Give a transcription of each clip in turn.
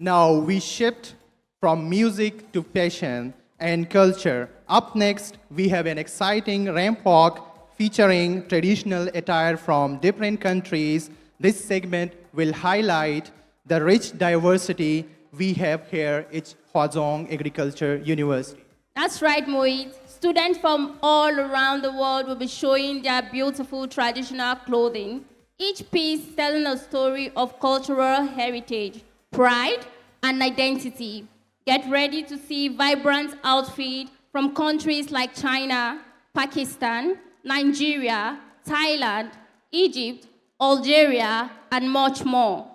Now we shift from music to fashion and culture. Up next, we have an exciting ramp walk featuring traditional attire from different countries. This segment will highlight the rich diversity we have here at Hwa Agriculture University. That's right, Moit. Students from all around the world will be showing their beautiful traditional clothing, each piece telling a story of cultural heritage, pride, and identity. Get ready to see vibrant outfits from countries like China, Pakistan, Nigeria, Thailand, Egypt, Algeria, and much more.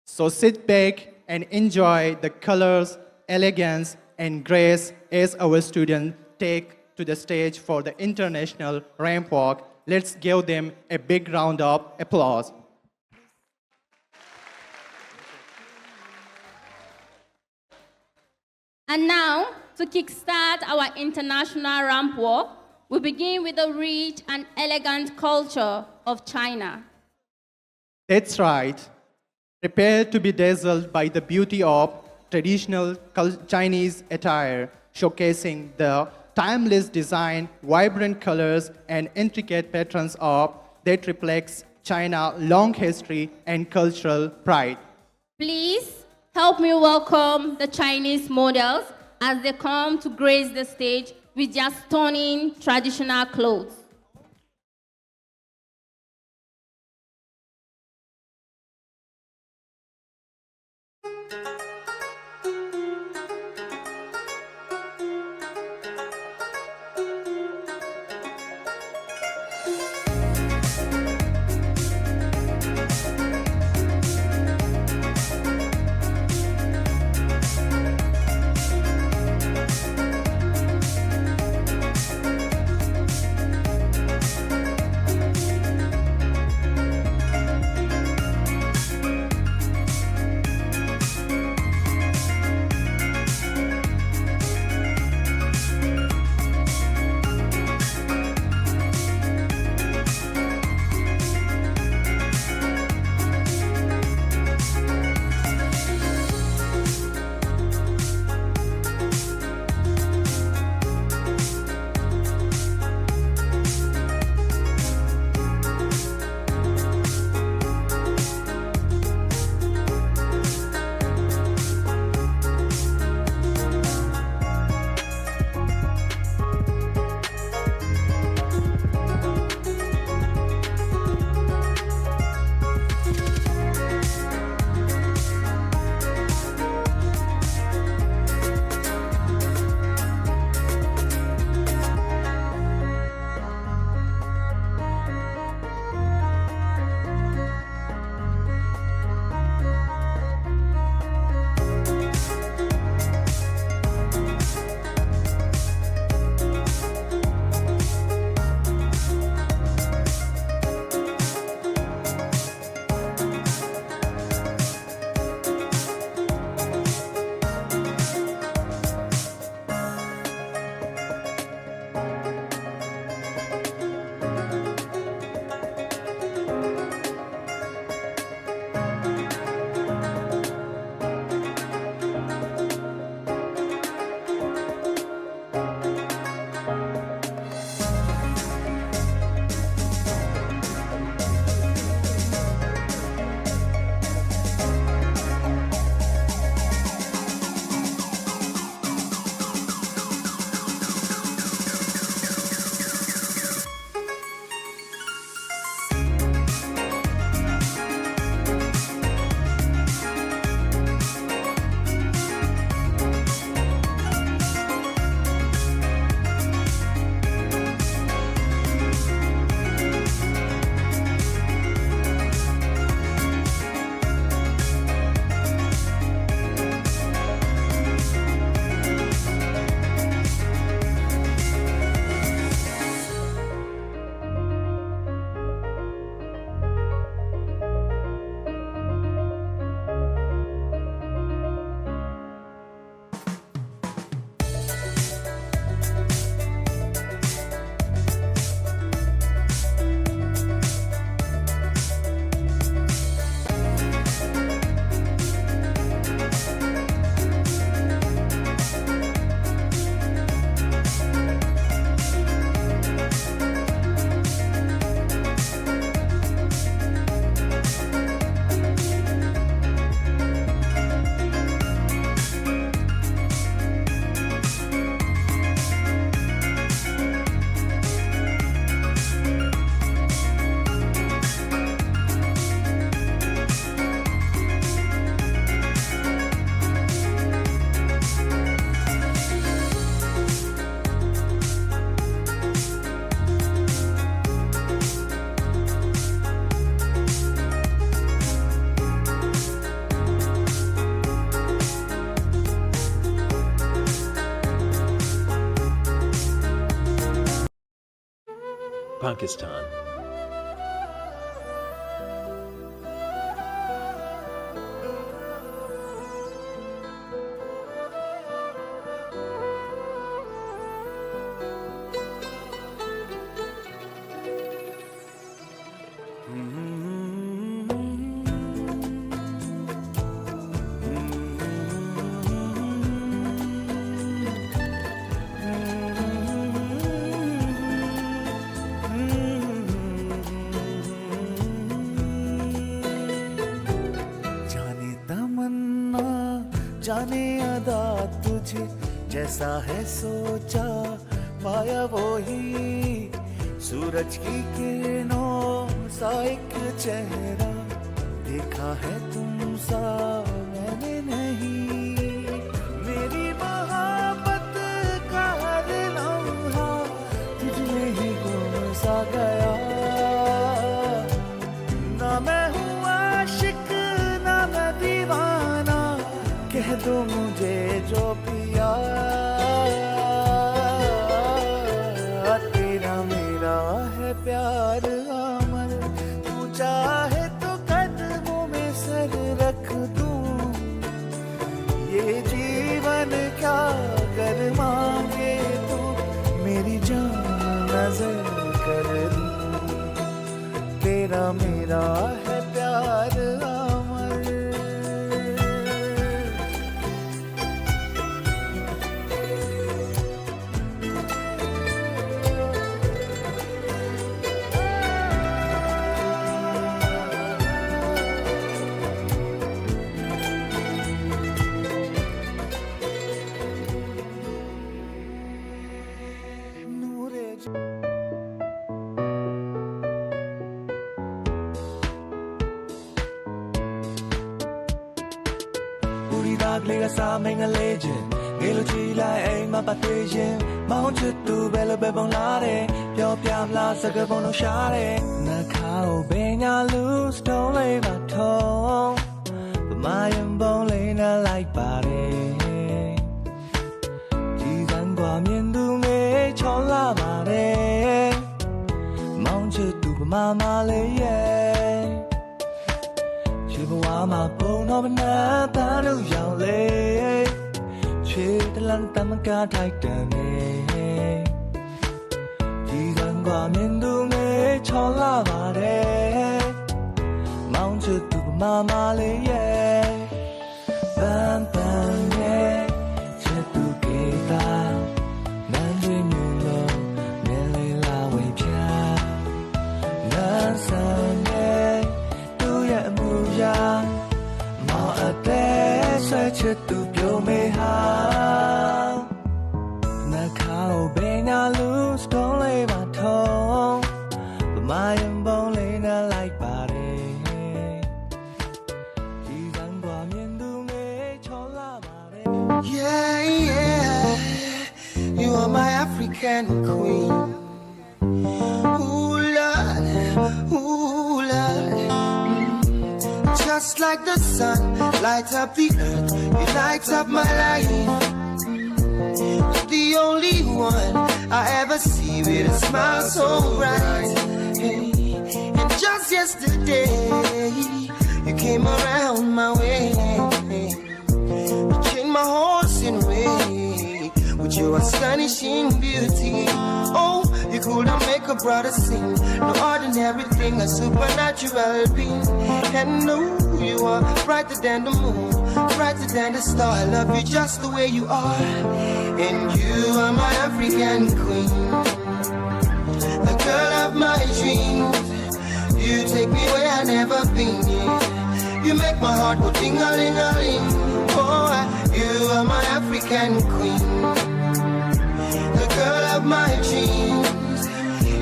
So sit back and enjoy the colors, elegance, and grace as our students take to the stage for the international ramp walk. Let's give them a big round of applause. And now, to kickstart our international ramp walk, we begin with the rich and elegant culture of China. That's right. Prepare to be dazzled by the beauty of traditional Chinese attire, showcasing the timeless design, vibrant colors, and intricate patterns of that reflects China's long history and cultural pride. Please help me welcome the Chinese models as they come to grace the stage with their stunning traditional clothes. Pakistan. जाने अदा तुझे जैसा है सोचा पाया वो ही सूरज की किरणों सा एक चेहरा देखा है तुम सा मैंने नहीं मेरी मोहब्बत का हर लम्हा तुझमें ही गुम सा गया ना मैं हूँ आशिक ना मैं दीवाना कह दो मुझे जो पिया तेरा मेरा है प्यार अमर तू चाहे तो कदमों में सर रख दूं ये जीवन क्या कर मांगे तू मेरी जान नजर कर दूं तेरा मेरा है प्यार Sa main a legend Gelo chi lai ai ma pa twe yin Maung chut tu belo be bong la de Pyo pyam la sa ka bong no sha de Na khao be nya lu stone lai ba thong Ba ma yin bong lai na like ba de Ji zan gua mian du me chon la ba de Maung chut tu ba ma ma lai ye Wa bông nó bên na ta đâu giàu lệ chuyện ta lăn ta mang ca thay đời này chỉ gần qua miền đông ấy cho la bà đây mong chờ tu mama lệ ban ban nhé chờ tu kề ta nan duyên nhiều lâu nên lấy la quay cha nan sang nhé tu ya mu ya Xoay chết tu biểu mê hào Na khao bê na lu stone lê bà thông Bà mai em bông lê na like bà đê Chỉ rằng qua miền đông ấy cho la bà đê Yeah, yeah You are my African queen Ooh, Lord, ooh, Lord Just like the sun, light up the earth, you light up my life. You're the only one I ever see with a smile so bright. Hey, and just yesterday, you came around my way. You changed my horse in way with your astonishing beauty. Oh, you couldn't make a brother sing. No ordinary thing, a supernatural being. And no, you are brighter than the moon, brighter than the star. I love you just the way you are. And you are my African queen, the girl of my dreams. You take me where I've never been. You make my heart go ding-a-ling-a-ling. Oh, you are my African queen, the girl of my dreams.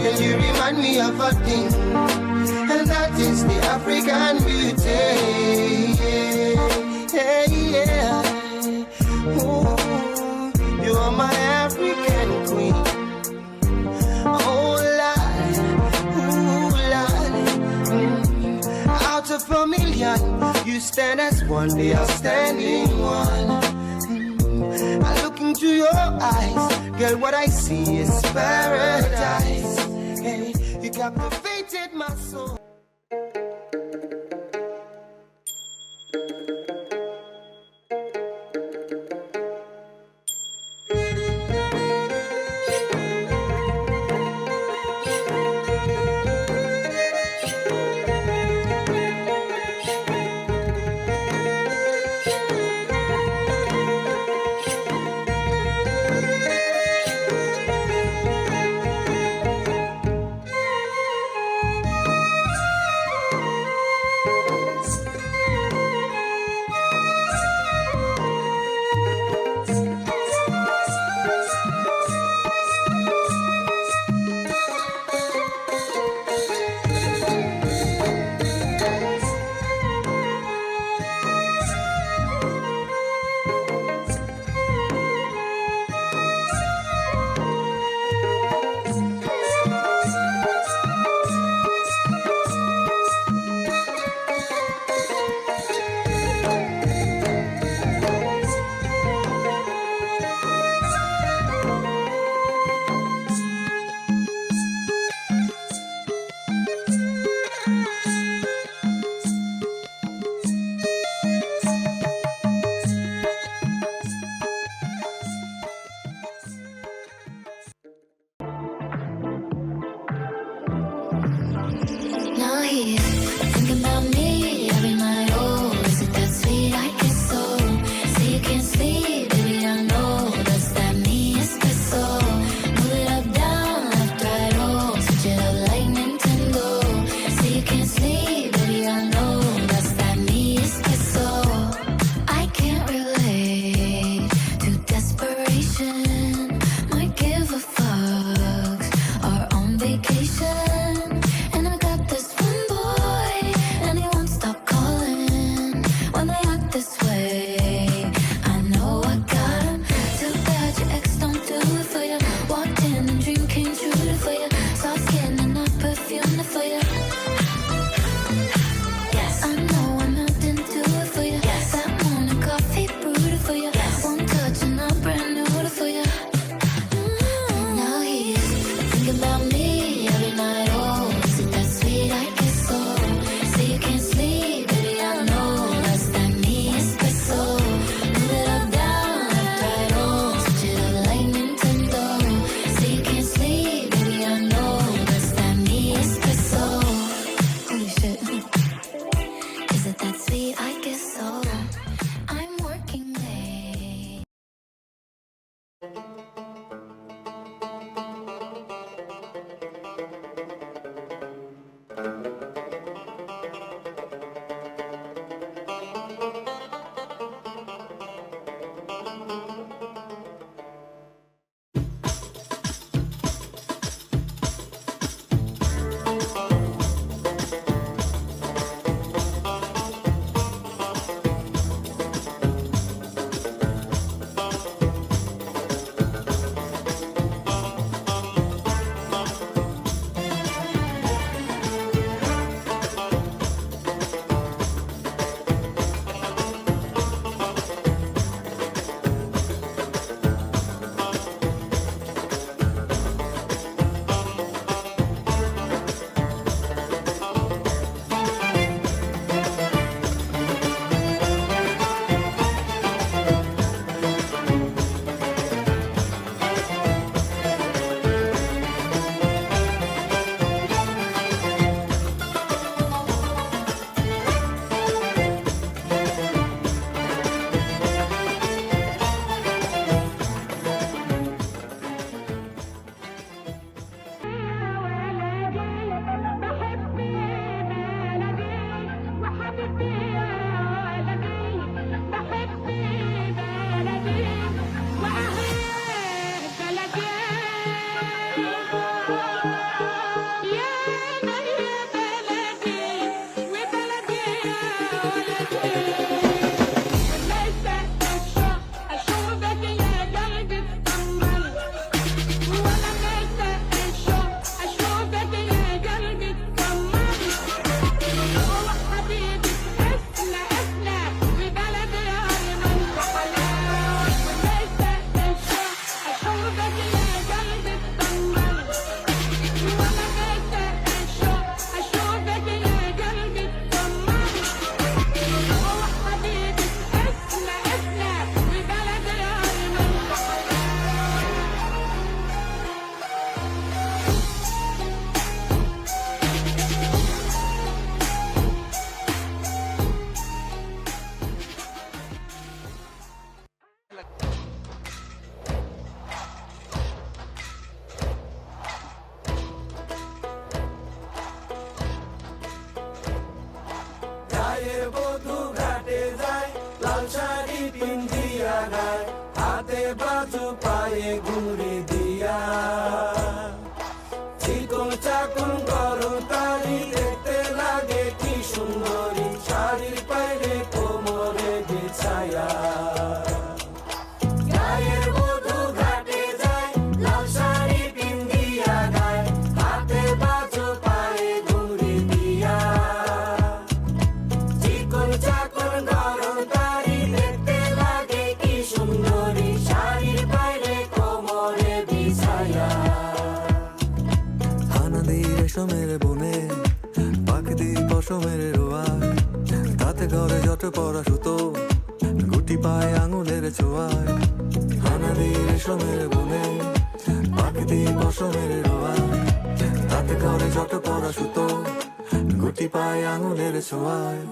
And you remind me of a thing, and that is the African beauty. Yeah, yeah. Ooh, you are my African queen. Oh, Lord, ooh, Lord. Out of a million, you stand as one, the outstanding one. I look into your eyes, girl, what I see is paradise. Hey, You captivated my soul. Sari পিন্দিয়া গায় হাতে বাজু পায়ে ঘুরি দিয়া চিকন চাকন গরম তারি দেখতে লাগে কি সুন্দরী শাড়ির পায়ে কোমরে বিছায়া গায়ের বধূ ঘাটে যায় লাল শাড়ি পিন্দিয়া গায় হাতে বাজু পায়ে ঘুরি দিয়া চিকন চাকন গরম তারি দেখতে লাগে কি সুন্দরী শাড়ির পায়ে কোমরে বিছায়া হানাদি রেশমের বনে পাখি পশমের রোয়ায় তাতে ঘরে যত পরা সুতো গুটি পায় আঙুলের ছোঁয়ায় হানাদি রেশমের বনে পাখি পশমের রোয়ায় তাতে ঘরে যত পরা সুতো গুটি পায় আঙুলের ছোঁয়ায়